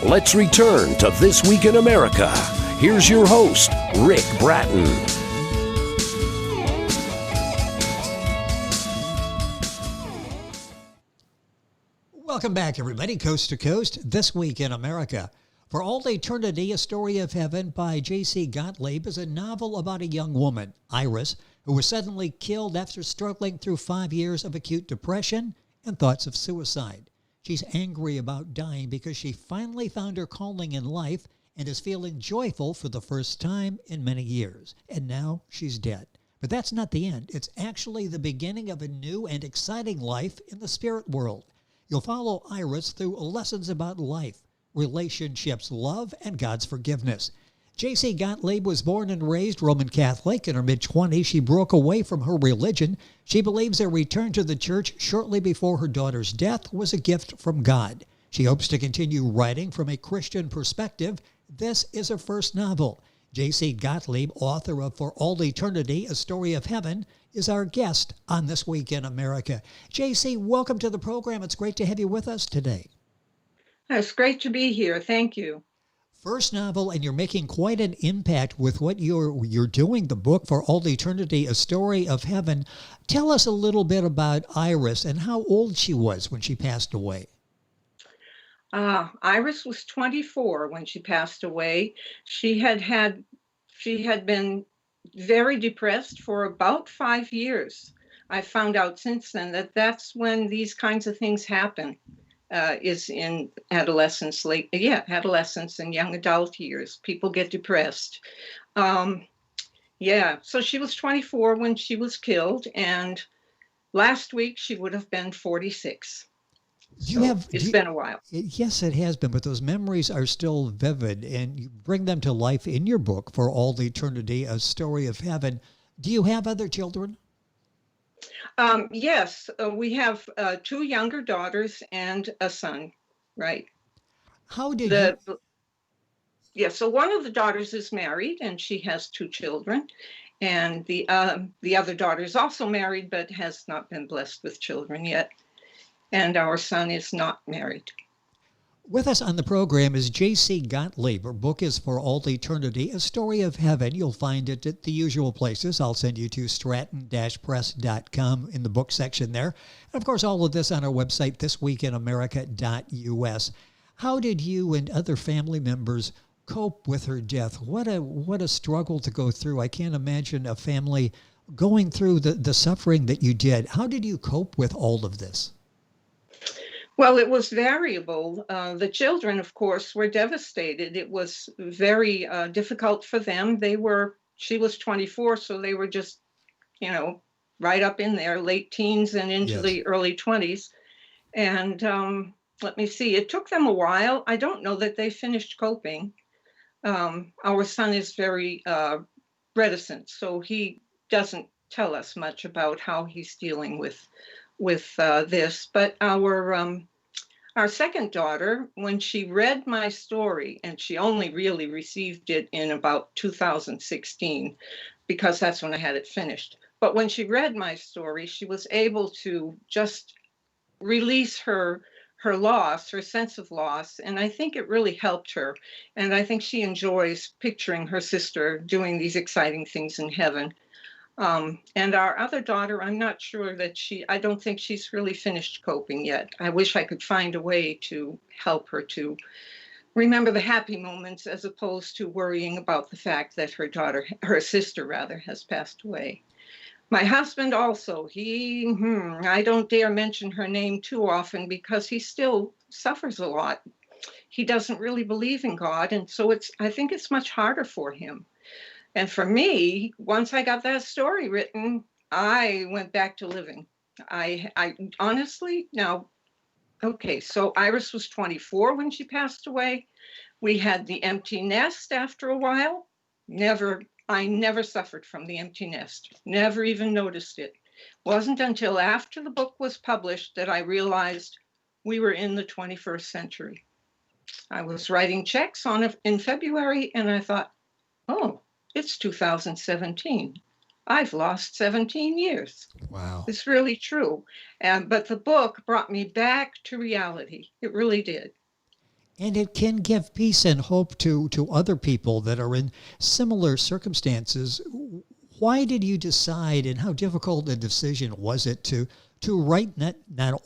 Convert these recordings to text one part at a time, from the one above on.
Let's return to This Week in America. Here's your host, Rick Bratton. Welcome back, everybody, coast to coast, This Week in America. For All Eternity, A Story of Heaven by J.C. Gottlieb is a novel about a young woman, Iris, who was suddenly killed after struggling through 5 years of acute depression and thoughts of suicide. She's angry about dying because she finally found her calling in life and is feeling joyful for the first time in many years. And now she's dead. But that's not the end. It's actually the beginning of a new and exciting life in the spirit world. You'll follow Iris through lessons about life, relationships, love, and God's forgiveness. J.C. Gottlieb was born and raised Roman Catholic. In her mid-20s, she broke away from her religion. She believes a return to the church shortly before her daughter's death was a gift from God. She hopes to continue writing from a Christian perspective. This is her first novel. J.C. Gottlieb, author of For All Eternity, A Story of Heaven, is our guest on This Week in America. J.C., welcome to the program. It's great to have you with us today. It's great to be here. Thank you. First novel, and you're making quite an impact with what you're doing, the book For All Eternity, A Story of Heaven. Tell us a little bit about Iris and how old she was when she passed away. Iris was 24 when she passed away. She had been very depressed for about 5 years. I found out since then that that's when these kinds of things happen. Is in adolescence, adolescence and young adult years. People get depressed. So she was 24 when she was killed, and last week she would have been 46. It's been a while. Yes, it has been, but those memories are still vivid, and you bring them to life in your book, For All Eternity, A Story of Heaven. Do you have other children? Yes, we have 2 younger daughters and a son, right? How did you... Yeah, so one of the daughters is married and she has 2 children. And the other daughter is also married but has not been blessed with children yet. And our son is not married. With us on the program is J.C. Gottlieb. Her book is For All Eternity, A Story of Heaven. You'll find it at the usual places. I'll send you to stratton-press.com in the book section there. And of course, all of this on our website, thisweekinamerica.us. How did you and other family members cope with her death? What a struggle to go through. I can't imagine a family going through the suffering that you did. How did you cope with all of this? Well, it was variable. The children, of course, were devastated. It was very difficult for them. She was 24, so they were just, right up in there, late teens and into the early 20s. And let me see, it took them a while. I don't know that they finished coping. Our son is very reticent, so he doesn't tell us much about how he's dealing with this. But our second daughter, when she read my story, and she only really received it in about 2016, because that's when I had it finished. But when she read my story, she was able to just release her loss, her sense of loss. And I think it really helped her. And I think she enjoys picturing her sister doing these exciting things in heaven. And our other daughter, I'm not sure that I don't think she's really finished coping yet. I wish I could find a way to help her to remember the happy moments as opposed to worrying about the fact that her sister has passed away. My husband also, I don't dare mention her name too often because he still suffers a lot. He doesn't really believe in God. And so I think it's much harder for him. And for me, once I got that story written, I went back to living. I honestly, so Iris was 24 when she passed away. We had the empty nest after a while. I never suffered from the empty nest, never even noticed it. Wasn't until after the book was published that I realized we were in the 21st century. I was writing checks in February, and I thought, oh, it's 2017. I've lost 17 years. Wow. It's really true. But the book brought me back to reality. It really did. And it can give peace and hope to other people that are in similar circumstances. Why did you decide, and how difficult a decision was it to write, not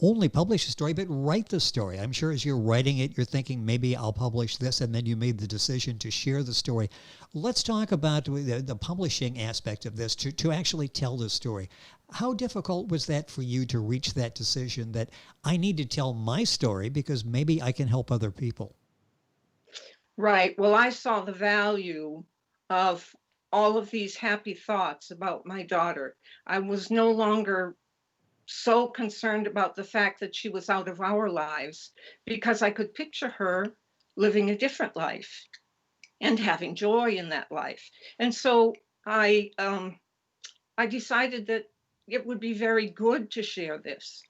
only publish a story, but write the story? I'm sure as you're writing it, you're thinking, maybe I'll publish this, and then you made the decision to share the story. Let's talk about the publishing aspect of this, to actually tell the story. How difficult was that for you to reach that decision that I need to tell my story because maybe I can help other people? Right. Well, I saw the value of all of these happy thoughts about my daughter. I was no longer so concerned about the fact that she was out of our lives because I could picture her living a different life and having joy in that life. And so I decided that it would be very good to share this.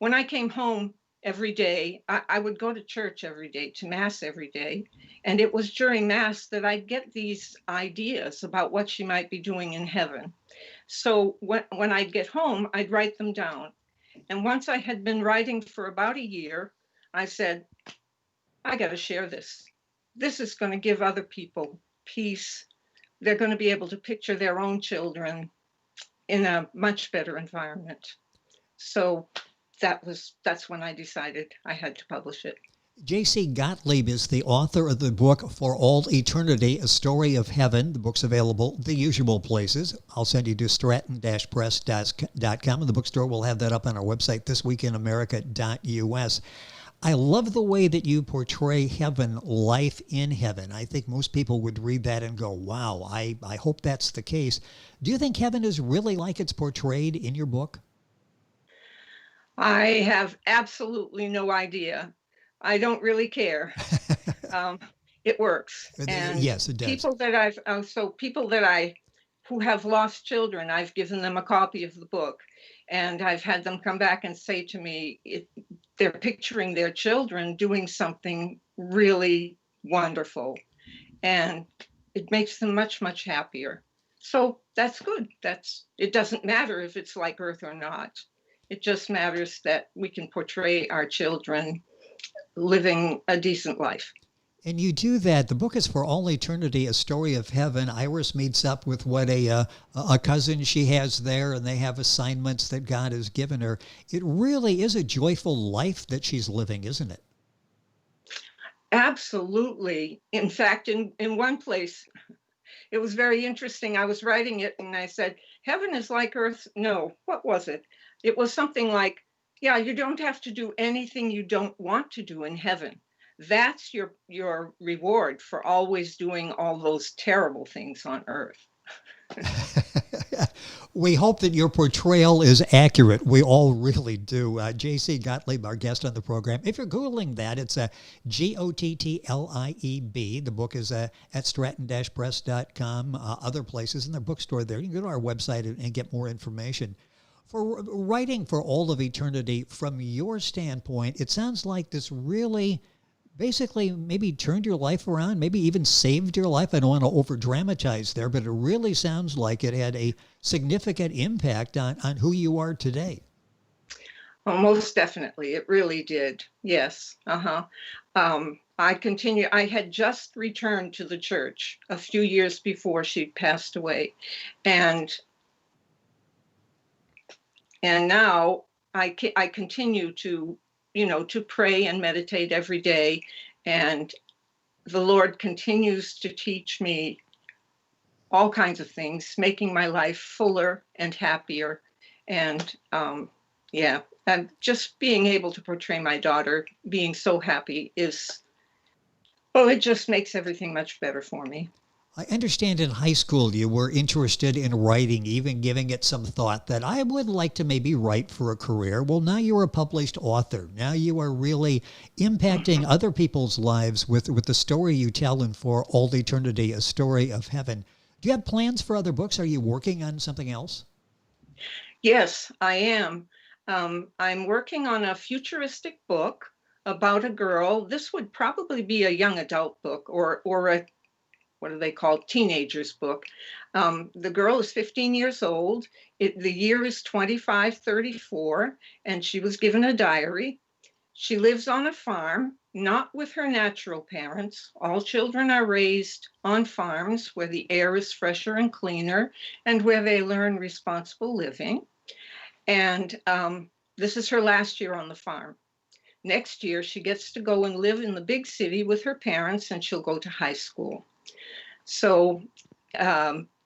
When I came home every day, I would go to church every day, to Mass every day. And it was during Mass that I'd get these ideas about what she might be doing in heaven. So when I'd get home, I'd write them down. And once I had been writing for about a year, I said, I got to share this. This is going to give other people peace. They're going to be able to picture their own children in a much better environment. So that's when I decided I had to publish it. J.C. Gottlieb is the author of the book For All Eternity, A Story of Heaven. The book's available the usual places. I'll send you to stratton-press.com, and the bookstore will have that up on our website, thisweekinamerica.us. I love the way that you portray heaven, life in heaven. I think most people would read that and go, wow, I hope that's the case. Do you think heaven is really like it's portrayed in your book? I have absolutely no idea. I don't really care. It works. And yes, it does. People who have lost children, I've given them a copy of the book, and I've had them come back and say to me, they're picturing their children doing something really wonderful, and it makes them much, much happier. So that's good. It doesn't matter if it's like Earth or not. It just matters that we can portray our children living a decent life. And you do that. The book is For All Eternity, A Story of Heaven. Iris meets up with a cousin she has there, and they have assignments that God has given her. It really is a joyful life that she's living, isn't it? Absolutely. In fact, in one place, it was very interesting. I was writing it and I said, heaven is like Earth. No, what was it? It was something like, yeah, you don't have to do anything you don't want to do in heaven. That's your reward for always doing all those terrible things on Earth. We hope that your portrayal is accurate. We all really do. J.C. Gottlieb, our guest on the program. If you're Googling that, it's Gottlieb. The book is at stratton-press.com, other places in the bookstore there. You can go to our website and get more information. For writing For All of Eternity, from your standpoint, it sounds like this really basically maybe turned your life around, maybe even saved your life. I don't want to over-dramatize there, but it really sounds like it had a significant impact on who you are today. Well, most definitely. It really did. Yes. I had just returned to the church a few years before she'd passed away. And now I continue to pray and meditate every day. And the Lord continues to teach me all kinds of things, making my life fuller and happier. And and just being able to portray my daughter being so happy it just makes everything much better for me. I understand in high school you were interested in writing, even giving it some thought that I would like to maybe write for a career. Well, now you're a published author. Now you are really impacting other people's lives with the story you tell in For All Eternity, A Story of Heaven. Do you have plans for other books? Are you working on something else? Yes, I am. I'm working on a futuristic book about a girl. This would probably be a young adult book or a what are they called? Teenagers book. The girl is 15 years old. The year is 2534, and she was given a diary. She lives on a farm, not with her natural parents. All children are raised on farms where the air is fresher and cleaner and where they learn responsible living. And this is her last year on the farm. Next year, she gets to go and live in the big city with her parents, and she'll go to high school. So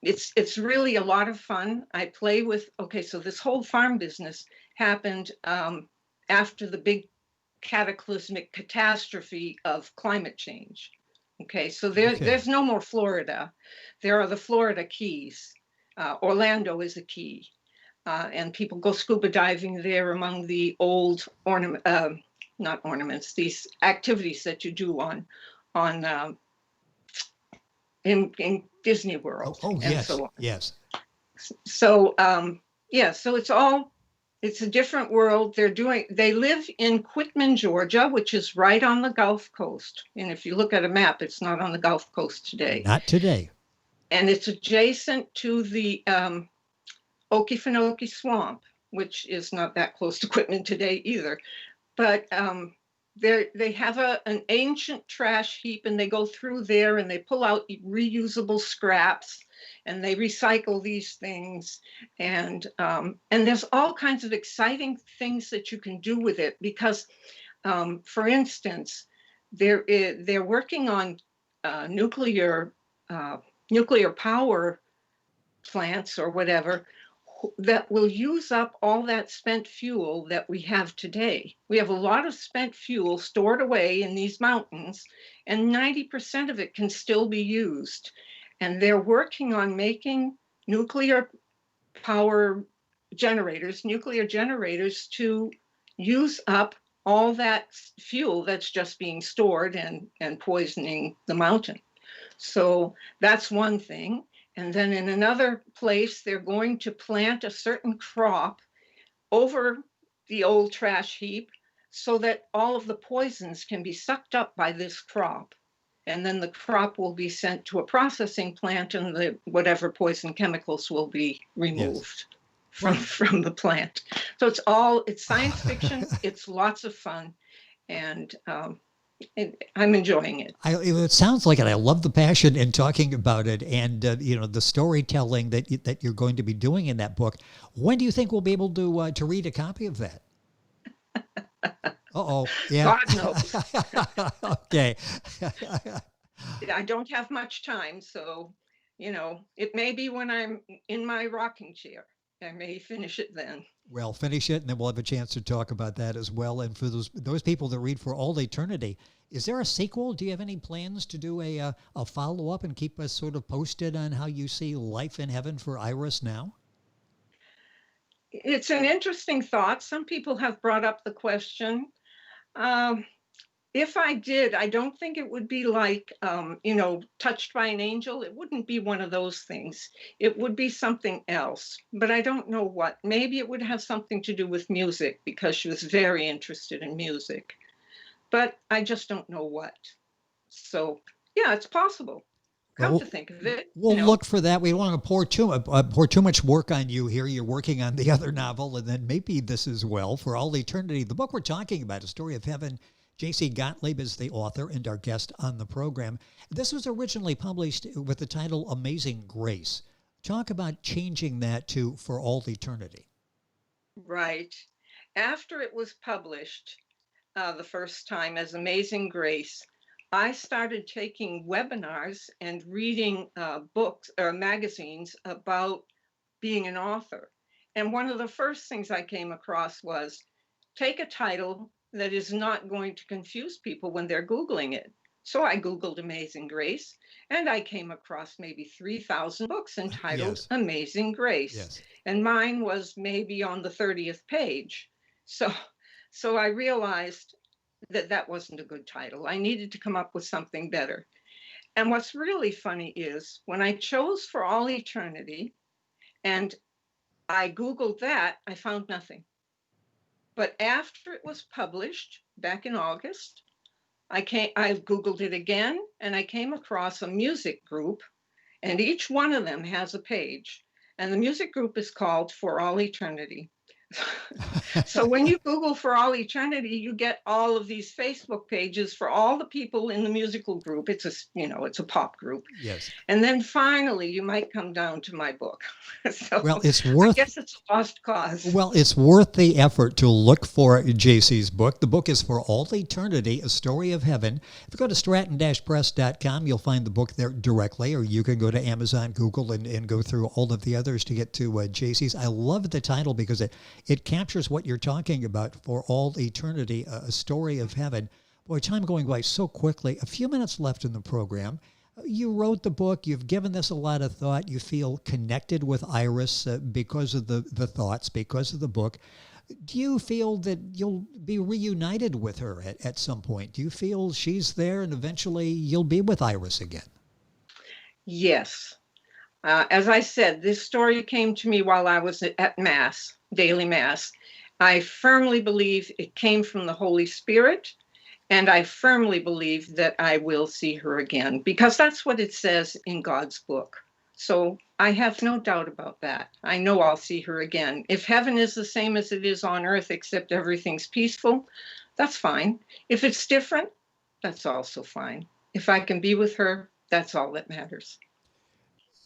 it's really a lot of fun. I play with, okay, so this whole farm business happened after the big cataclysmic catastrophe of climate change. Okay, so there's no more Florida. There are the Florida Keys. Orlando is a key. And people go scuba diving there among the old not ornaments, these activities that you do in Disney World. Oh, and yes, so on. yes. So so it's a different world. They live in Quitman, Georgia, which is right on the Gulf Coast. And if you look at a map, it's not on the Gulf Coast today. Not today. And it's adjacent to the Okefenokee Swamp, which is not that close to Quitman today either. But they have an ancient trash heap, and they go through there and they pull out reusable scraps and they recycle these things. And there's all kinds of exciting things that you can do with it because, for instance, they're working on nuclear power plants or whatever that will use up all that spent fuel that we have today. We have a lot of spent fuel stored away in these mountains, and 90% of it can still be used. And they're working on making nuclear generators to use up all that fuel that's just being stored and poisoning the mountain. So that's one thing. And then in another place, they're going to plant a certain crop over the old trash heap so that all of the poisons can be sucked up by this crop. And then the crop will be sent to a processing plant and whatever poison chemicals will be removed from the plant. So it's science fiction. It's lots of fun. And I'm enjoying it. It sounds like it. I love the passion in talking about it, and the storytelling that you're going to be doing in that book. When do you think we'll be able to read a copy of that? Yeah. God knows. Okay. I don't have much time, so it may be when I'm in my rocking chair. I may finish it then. Well, finish it, and then we'll have a chance to talk about that as well. And for those people that read For All Eternity, is there a sequel? Do you have any plans to do a follow-up and keep us sort of posted on how you see life in heaven for Iris now? It's an interesting thought. Some people have brought up the question. If I did, I don't think it would be like, Touched by an Angel. It wouldn't be one of those things. It would be something else, but I don't know what. Maybe it would have something to do with music because she was very interested in music, but I just don't know what. So, yeah, it's possible. Come to think of it. We'll look for that. We don't want to pour too much work on you here. You're working on the other novel, and then maybe this as well, For All Eternity. The book we're talking about, A Story of Heaven. J.C. Gottlieb is the author and our guest on the program. This was originally published with the title Amazing Grace. Talk about changing that to For All Eternity. Right. After it was published the first time as Amazing Grace, I started taking webinars and reading books or magazines about being an author. And one of the first things I came across was take a title that is not going to confuse people when they're Googling it. So I Googled Amazing Grace, and I came across maybe 3,000 books entitled Amazing Grace. Yes. And mine was maybe on the 30th page. So I realized that wasn't a good title. I needed to come up with something better. And what's really funny is when I chose For All Eternity and I Googled that, I found nothing. But after it was published back in August, I Googled it again, and I came across a music group, and each one of them has a page. And the music group is called For All Eternity. So when you Google For All Eternity, you get all of these Facebook pages for all the people in the musical group. It's a pop group. Yes. And then finally, you might come down to my book. So Well, it's I worth guess it's a lost cause. Well, it's worth the effort to look for JC's book. The book is For All Eternity, A Story of Heaven. If you go to stratton-press.com, you'll find the book there directly, or you can go to Amazon, Google, and go through all of the others to get to JC's. I love the title because it captures what you're talking about, For All Eternity, A Story of Heaven. Boy, time going by so quickly. A few minutes left in the program. You wrote the book. You've given this a lot of thought. You feel connected with Iris because of the thoughts, because of the book. Do you feel that you'll be reunited with her at some point? Do you feel she's there and eventually you'll be with Iris again? Yes. As I said, this story came to me while I was at Mass, daily Mass. I firmly believe it came from the Holy Spirit. And I firmly believe that I will see her again, because that's what it says in God's book. So I have no doubt about that. I know I'll see her again. If heaven is the same as it is on earth, except everything's peaceful, that's fine. If it's different, that's also fine. If I can be with her, that's all that matters.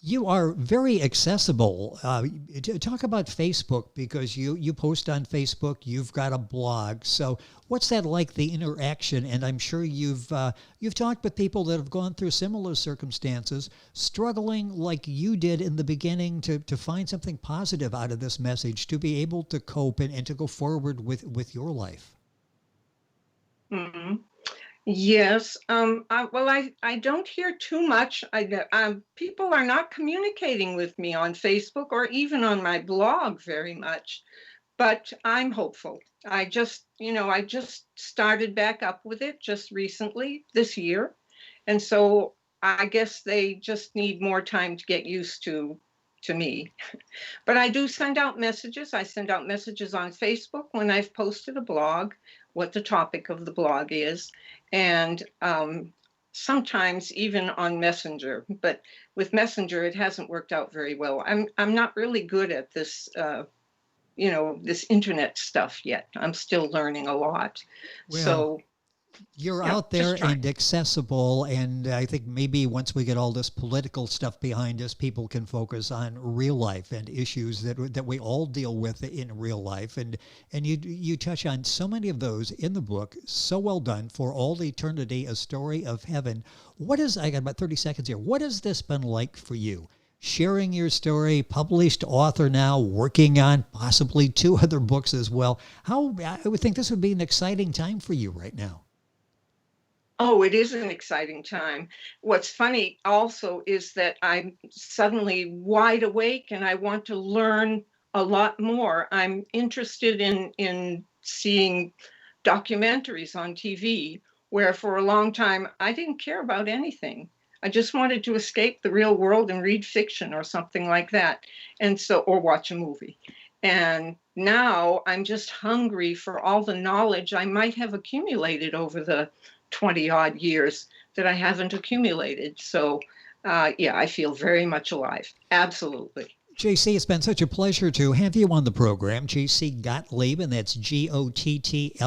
You are very accessible. Talk about Facebook, because you post on Facebook. You've got a blog. So what's that like, the interaction? And I'm sure you've talked with people that have gone through similar circumstances, struggling like you did in the beginning to find something positive out of this message, to be able to cope and to go forward with your life. Mm-hmm. Yes. I don't hear too much. People are not communicating with me on Facebook or even on my blog very much, but I'm hopeful. I just started back up with it just recently this year. And so I guess they just need more time to get used to me. But I do send out messages. I send out messages on Facebook when I've posted a blog, what the topic of the blog is, and sometimes even on Messenger. But with Messenger, it hasn't worked out very well. I'm not really good at this, this internet stuff yet. I'm still learning a lot. Well, so you're out there and accessible, and I think maybe once we get all this political stuff behind us, people can focus on real life and issues that we all deal with in real life. And you touch on so many of those in the book. So well done. For All Eternity, A Story of Heaven. I got about 30 seconds here. What has this been like for you? Sharing your story, published author now, working on possibly 2 other books as well. I would think this would be an exciting time for you right now. Oh, it is an exciting time. What's funny also is that I'm suddenly wide awake and I want to learn a lot more. I'm interested in seeing documentaries on TV, where for a long time I didn't care about anything. I just wanted to escape the real world and read fiction or something like that, or watch a movie. And now I'm just hungry for all the knowledge I might have accumulated over the 20 odd years that I haven't accumulated. So, I feel very much alive. Absolutely. JC, it's been such a pleasure to have you on the program. JC Gottlieb, and that's Gottllieb.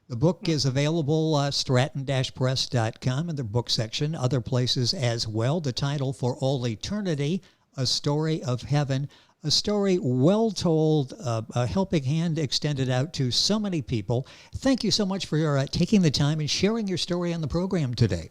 The book is available stratton-press.com in the book section, other places as well. The title, For All Eternity, A Story of Heaven. A story well told, a helping hand extended out to so many people. Thank you so much for taking the time and sharing your story on the program today.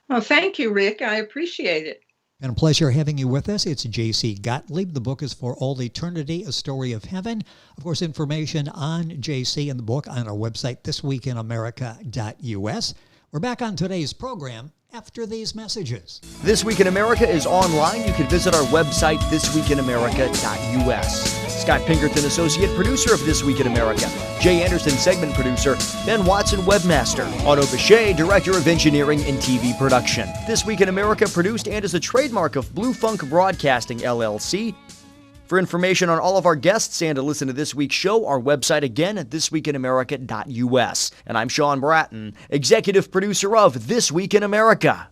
Well, thank you, Rick. I appreciate it. And a pleasure having you with us. It's JC Gottlieb. The book is For All Eternity, A Story of Heaven. Of course, information on JC and the book on our website, thisweekinamerica.us. We're back on today's program after these messages. This Week in America is online. You can visit our website, thisweekinamerica.us. Scott Pinkerton, associate producer of This Week in America. Jay Anderson, segment producer. Ben Watson, webmaster. Otto Bechet, director of engineering and TV production. This Week in America produced and is a trademark of Blue Funk Broadcasting, LLC. For information on all of our guests and to listen to this week's show, our website again at thisweekinamerica.us. And I'm Sean Bratton, executive producer of This Week in America.